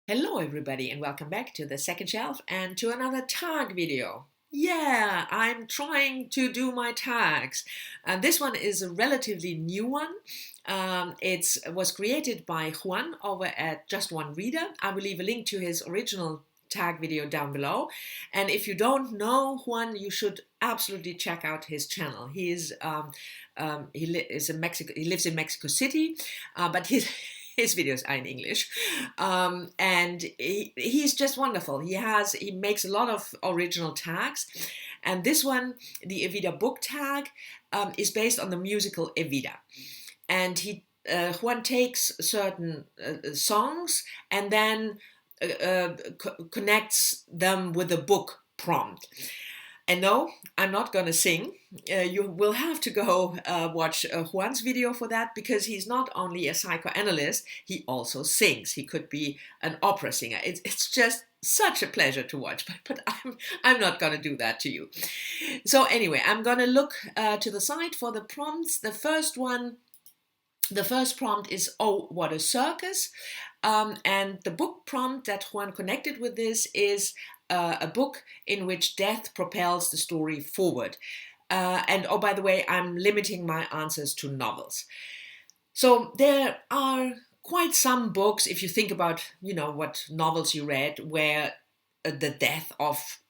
Hello everybody and welcome back to the second shelf and to another tag video. Yeah, I'm trying to do my tags. This one is a relatively new one. It was created by Juan over at Just One Reader. I will leave a link to his original tag video down below. And if you don't know Juan, you should absolutely check out his channel. He lives in Mexico City, but his videos are in English, and he's just wonderful. He makes a lot of original tags, and this one, the Evita Book tag, is based on the musical Evita, and Juan takes certain songs and then connects them with a book prompt. And no, I'm not going to sing. You will have to go watch Juan's video for that, because he's not only a psychoanalyst, he also sings. He could be an opera singer. It's just such a pleasure to watch, but I'm not going to do that to you. So anyway, I'm going to look to the side for the prompts. The first prompt is, "Oh, what a circus." And the book prompt that Juan connected with this is a book in which death propels the story forward. And oh, by the way, I'm limiting my answers to novels. So there are quite some books, if you think about, what novels you read, where the death of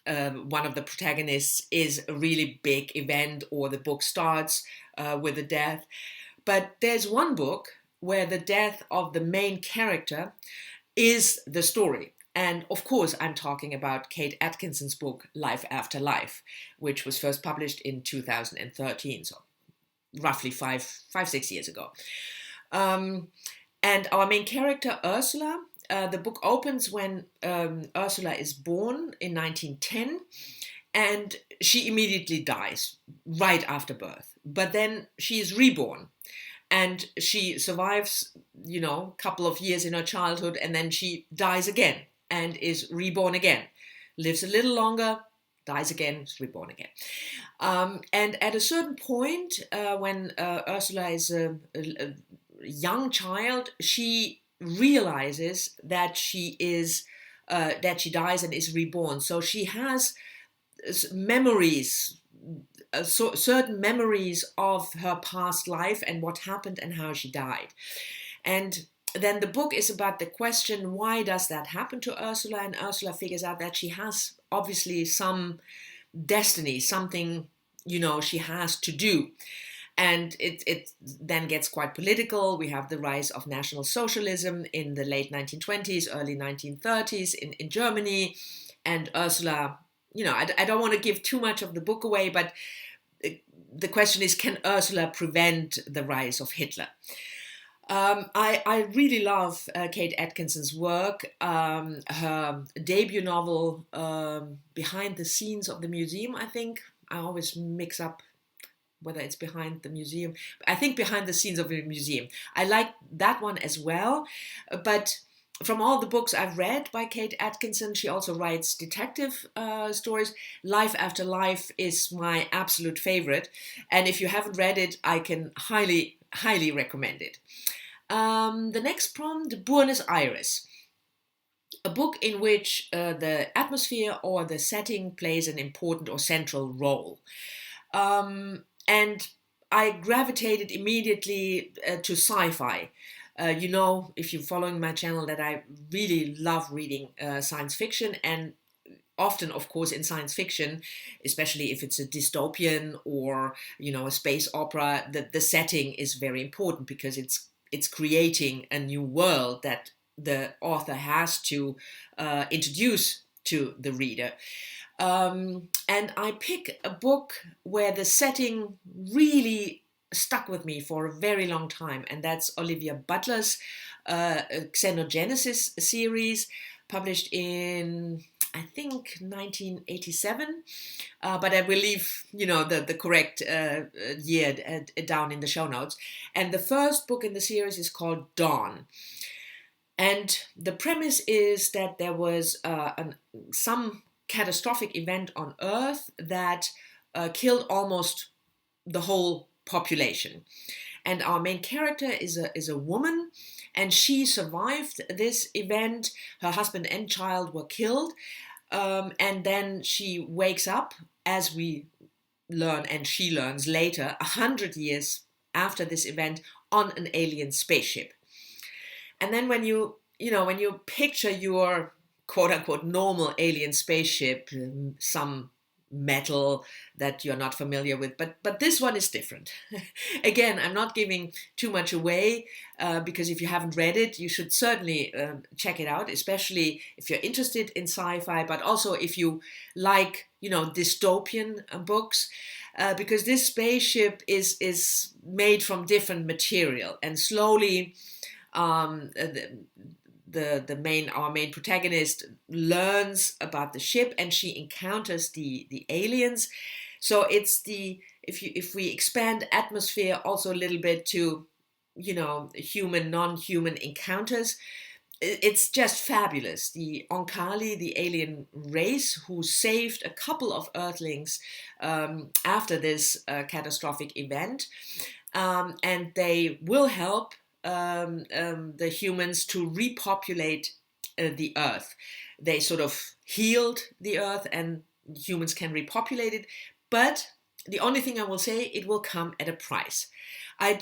one of the protagonists is a really big event, or the book starts with a death. But there's one book where the death of the main character is the story. And of course, I'm talking about Kate Atkinson's book, Life After Life, which was first published in 2013, so roughly 6 years ago. And our main character, Ursula, the book opens when Ursula is born in 1910, and she immediately dies right after birth. But then she is reborn. And she survives, a couple of years in her childhood, and then she dies again and is reborn again. Lives a little longer, dies again, is reborn again. And at a certain point, when Ursula is a young child, she realizes that she dies and is reborn. So she has memories, certain memories of her past life and what happened and how she died. And then the book is about the question, why does that happen to Ursula? And Ursula figures out that she has obviously some destiny, something, she has to do. And it then gets quite political. We have the rise of National Socialism in the late 1920s, early 1930s in Germany. And Ursula, I don't want to give too much of the book away, but the question is, can Ursula prevent the rise of Hitler? I really love Kate Atkinson's work. Her debut novel, Behind the Scenes of the Museum, I think. I always mix up whether it's Behind the Museum. I think Behind the Scenes of the Museum. I like that one as well, but from all the books I've read by Kate Atkinson, she also writes detective stories. Life After Life is my absolute favorite. And if you haven't read it, I can highly, highly recommend it. The next prompt, Buenos Aires. A book in which the atmosphere or the setting plays an important or central role. And I gravitated immediately to sci-fi. If you're following my channel, that I really love reading science fiction, and often, of course, in science fiction, especially if it's a dystopian or, a space opera, the setting is very important, because it's creating a new world that the author has to introduce to the reader. And I pick a book where the setting really stuck with me for a very long time, and that's Olivia Butler's Xenogenesis series, published in, I think, 1987, but I will leave the correct year down in the show notes. And the first book in the series is called Dawn. And the premise is that there was some catastrophic event on Earth that killed almost the whole population. And our main character is a woman, and she survived this event. Her husband and child were killed, and then she wakes up, as we learn, and she learns later, 100 years after this event, on an alien spaceship. And then when you picture your quote unquote normal alien spaceship, some metal that you're not familiar with, but this one is different. Again, I'm not giving too much away, because if you haven't read it, you should certainly check it out, especially if you're interested in sci-fi, but also if you like dystopian books, because this spaceship is made from different material, and slowly our main protagonist learns about the ship, and she encounters the aliens. So it's if we expand atmosphere also a little bit to human, non-human encounters, it's just fabulous. The Oankali, the alien race who saved a couple of Earthlings after this catastrophic event, and they will help the humans to repopulate the Earth. They sort of healed the Earth, and humans can repopulate it. But the only thing I will say, it will come at a price. I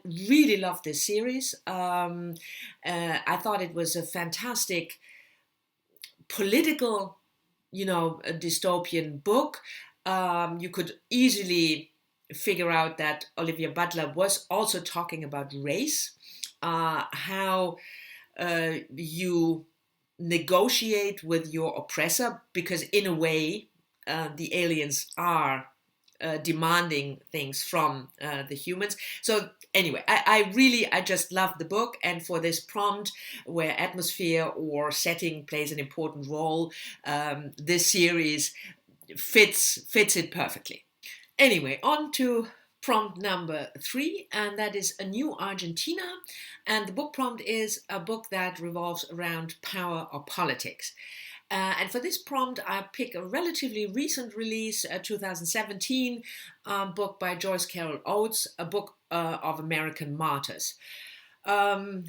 really love this series. I thought it was a fantastic political, a dystopian book. You could easily figure out that Olivia Butler was also talking about race, how you negotiate with your oppressor, because in a way the aliens are demanding things from the humans. So anyway, I just love the book, and for this prompt where atmosphere or setting plays an important role, this series fits it perfectly. Anyway, on to prompt number 3, and that is A New Argentina. And the book prompt is a book that revolves around power or politics. And for this prompt, I pick a relatively recent release, a 2017 book by Joyce Carol Oates, a book of American martyrs. Partly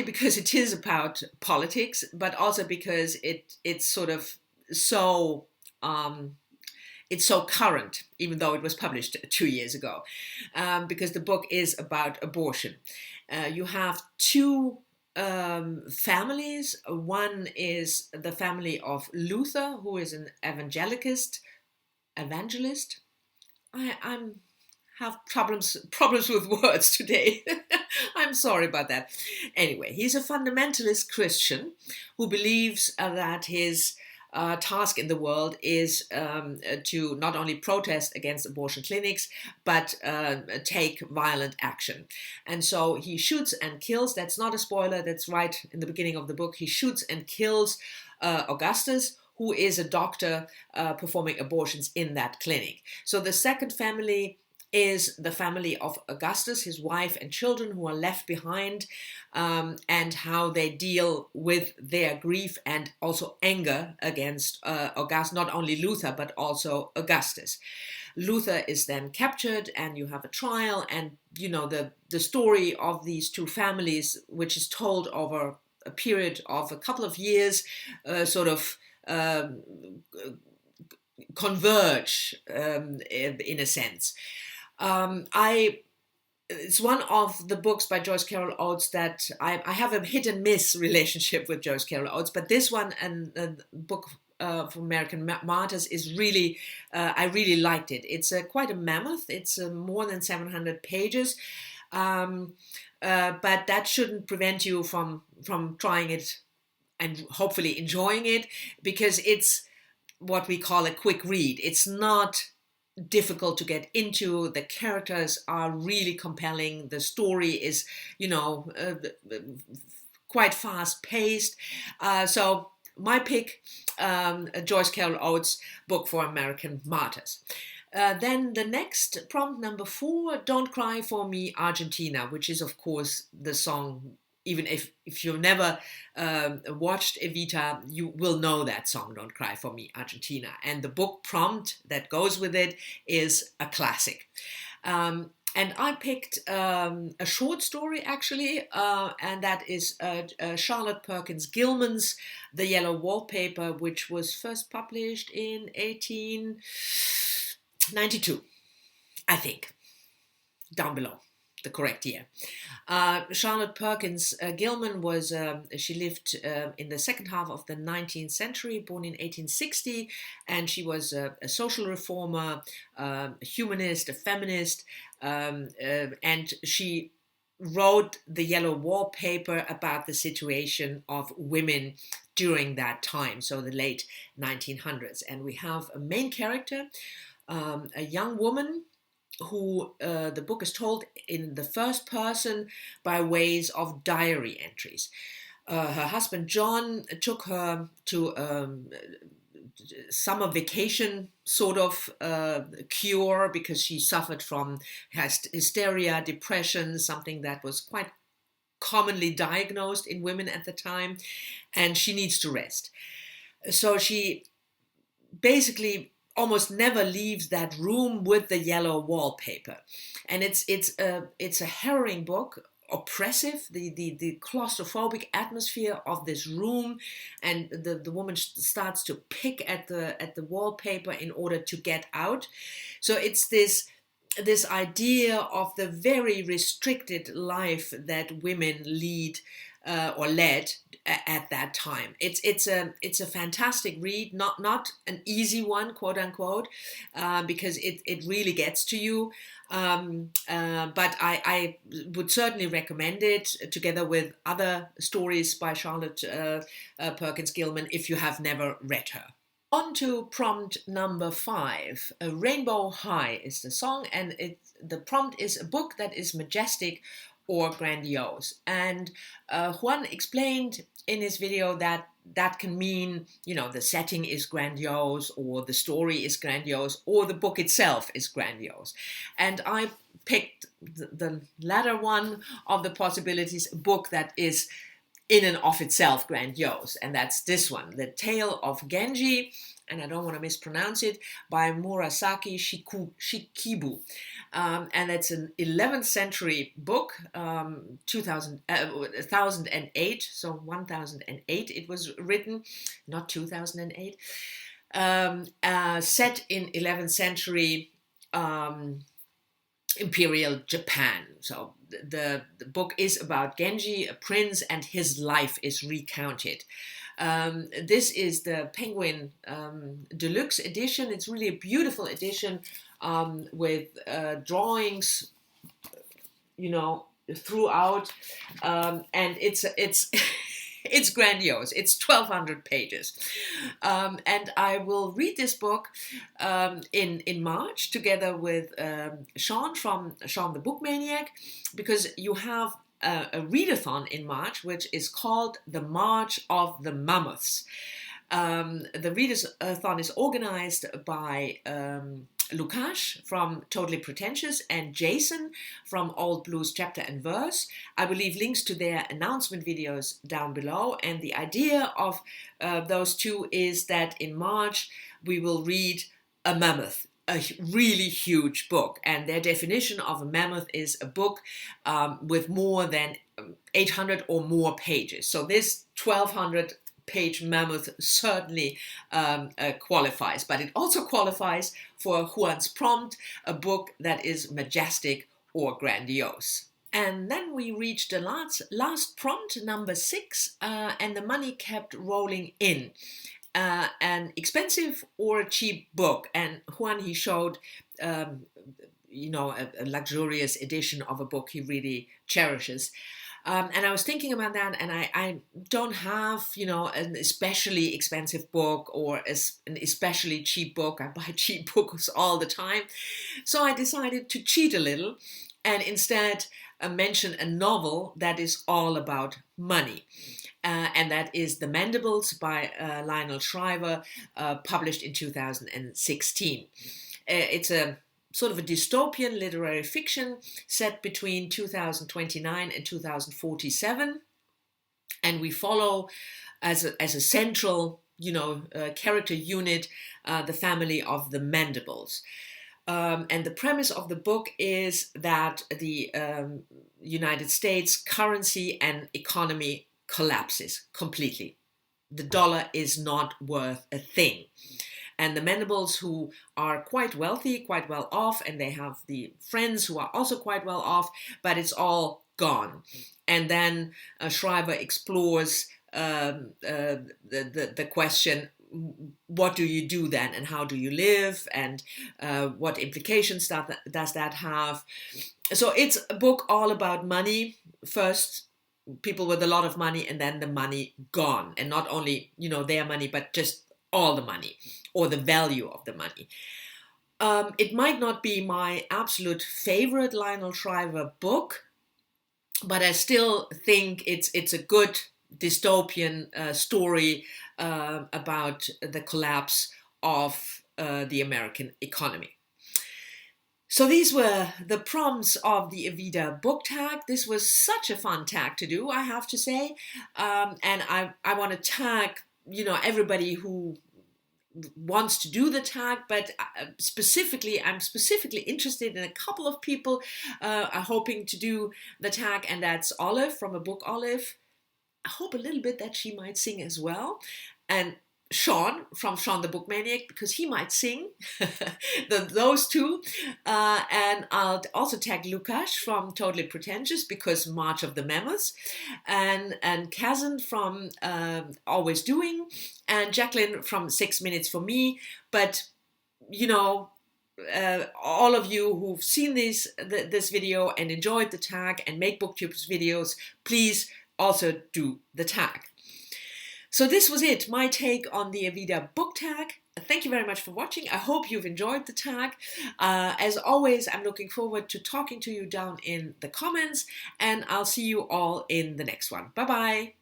because it is about politics, but also because it's sort of so... it's so current, even though it was published 2 years ago, because the book is about abortion. You have two families. One is the family of Luther, who is an evangelist. I have problems with words today. I'm sorry about that. Anyway, he's a fundamentalist Christian who believes that his task in the world is to not only protest against abortion clinics, but take violent action. And so he shoots and kills. That's not a spoiler. That's right in the beginning of the book. He shoots and kills Augustus, who is a doctor performing abortions in that clinic. So the second family is the family of Augustus, his wife and children who are left behind, and how they deal with their grief and also anger against Augustus, not only Luther, but also Augustus. Luther is then captured, and you have a trial, and the story of these two families, which is told over a period of a couple of years, converge in a sense. It's one of the books by Joyce Carol Oates that I have a hit and miss relationship with Joyce Carol Oates, but this one and the book from American Martyrs is really, I really liked it. It's quite a mammoth. It's more than 700 pages, but that shouldn't prevent you from trying it and hopefully enjoying it, because it's what we call a quick read. It's not difficult to get into. The characters are really compelling. The story is, quite fast paced. So my pick, Joyce Carol Oates' book for American Martyrs. Then the next prompt, number 4, Don't Cry For Me Argentina, which is of course the song. Even if you've never watched Evita, you will know that song, Don't Cry For Me Argentina. And the book prompt that goes with it is a classic. And I picked a short story, actually, and that is Charlotte Perkins Gilman's The Yellow Wallpaper, which was first published in 1892, I think, down below, the correct year. Charlotte Perkins Gilman was, she lived in the second half of the 19th century, born in 1860, and she was a social reformer, a humanist, a feminist, and she wrote The Yellow Wallpaper about the situation of women during that time, so the late 1900s. And we have a main character, a young woman who the book is told in the first person by ways of diary entries. Her husband John took her to summer vacation sort of cure because she suffered from hysteria, depression, something that was quite commonly diagnosed in women at the time, and she needs to rest. So she basically almost never leaves that room with the yellow wallpaper, and it's a harrowing book, oppressive, the claustrophobic atmosphere of this room, and the woman starts to pick at the wallpaper in order to get out. So it's this idea of the very restricted life that women lead or led at that time. It's a fantastic read, not an easy one, quote unquote, because it really gets to you. But I would certainly recommend it together with other stories by Charlotte Perkins Gilman if you have never read her. On to prompt number 5. Rainbow High is the song, and the prompt is a book that is majestic or grandiose. And Juan explained in his video that can mean, the setting is grandiose, or the story is grandiose, or the book itself is grandiose. And I picked the latter one of the possibilities, a book that is in and of itself grandiose, and that's this one, The Tale of Genji, and I don't want to mispronounce it, by Murasaki Shikibu. And it's an 11th century book, 1008, so 1008 it was written, not 2008, set in 11th century Imperial Japan. So the book is about Genji, a prince, and his life is recounted. This is the Penguin Deluxe edition. It's really a beautiful edition with drawings, throughout, and it's it's grandiose. It's 1,200 pages, and I will read this book in March together with Shawn from Shawn the Book Maniac, because you have a read-a-thon in March, which is called the March of the Mammoths. The read-a-thon is organized by Lukáš from Totally Pretentious and Jason from Old Blues Chapter and Verse. I will leave links to their announcement videos down below, and the idea of those two is that in March we will read a mammoth, a really huge book, and their definition of a mammoth is a book with more than 800 or more pages. So this 1,200 page mammoth certainly qualifies, but it also qualifies for Juan's prompt, a book that is majestic or grandiose. And then we reached the last prompt, number 6, and the money kept rolling in. An expensive or a cheap book, and Juan, he showed a luxurious edition of a book he really cherishes. And I was thinking about that, and I don't have, an especially expensive book or an especially cheap book. I buy cheap books all the time. So I decided to cheat a little and instead mention a novel that is all about money. And that is The Mandibles by Lionel Shriver, published in 2016. It's a sort of a dystopian literary fiction set between 2029 and 2047. And we follow as a central, character unit, the family of the Mandibles. And the premise of the book is that the United States currency and economy collapses completely. The dollar is not worth a thing. And the Mandibles, who are quite wealthy, quite well off, and they have the friends who are also quite well off, but it's all gone. And then Shriver explores the question, what do you do then, and how do you live, and what implications does that have? So it's a book all about money. First, people with a lot of money, and then the money gone, and not only their money, but just all the money, or the value of the money. It might not be my absolute favorite Lionel Shriver book, but I still think it's a good dystopian story about the collapse of the American economy. So these were the prompts of the Evita book tag. This was such a fun tag to do, I have to say. And I want to tag, everybody who wants to do the tag, but I'm specifically interested in a couple of people are hoping to do the tag, and that's Olive from A Book Olive. I hope a little bit that she might sing as well, and Shawn from Shawn the Book Maniac, because he might sing. Those two, and I'll also tag Lukáš from Totally Pretentious, because March of the Mammoths, and Kazen from Always Doing, and Jaclyn from 6 Minutes for Me. But all of you who've seen this video and enjoyed the tag and make BookTubes videos, please also do the tag. So this was it, my take on the Evita book tag. Thank you very much for watching. I hope you've enjoyed the tag. As always, I'm looking forward to talking to you down in the comments, and I'll see you all in the next one. Bye-bye.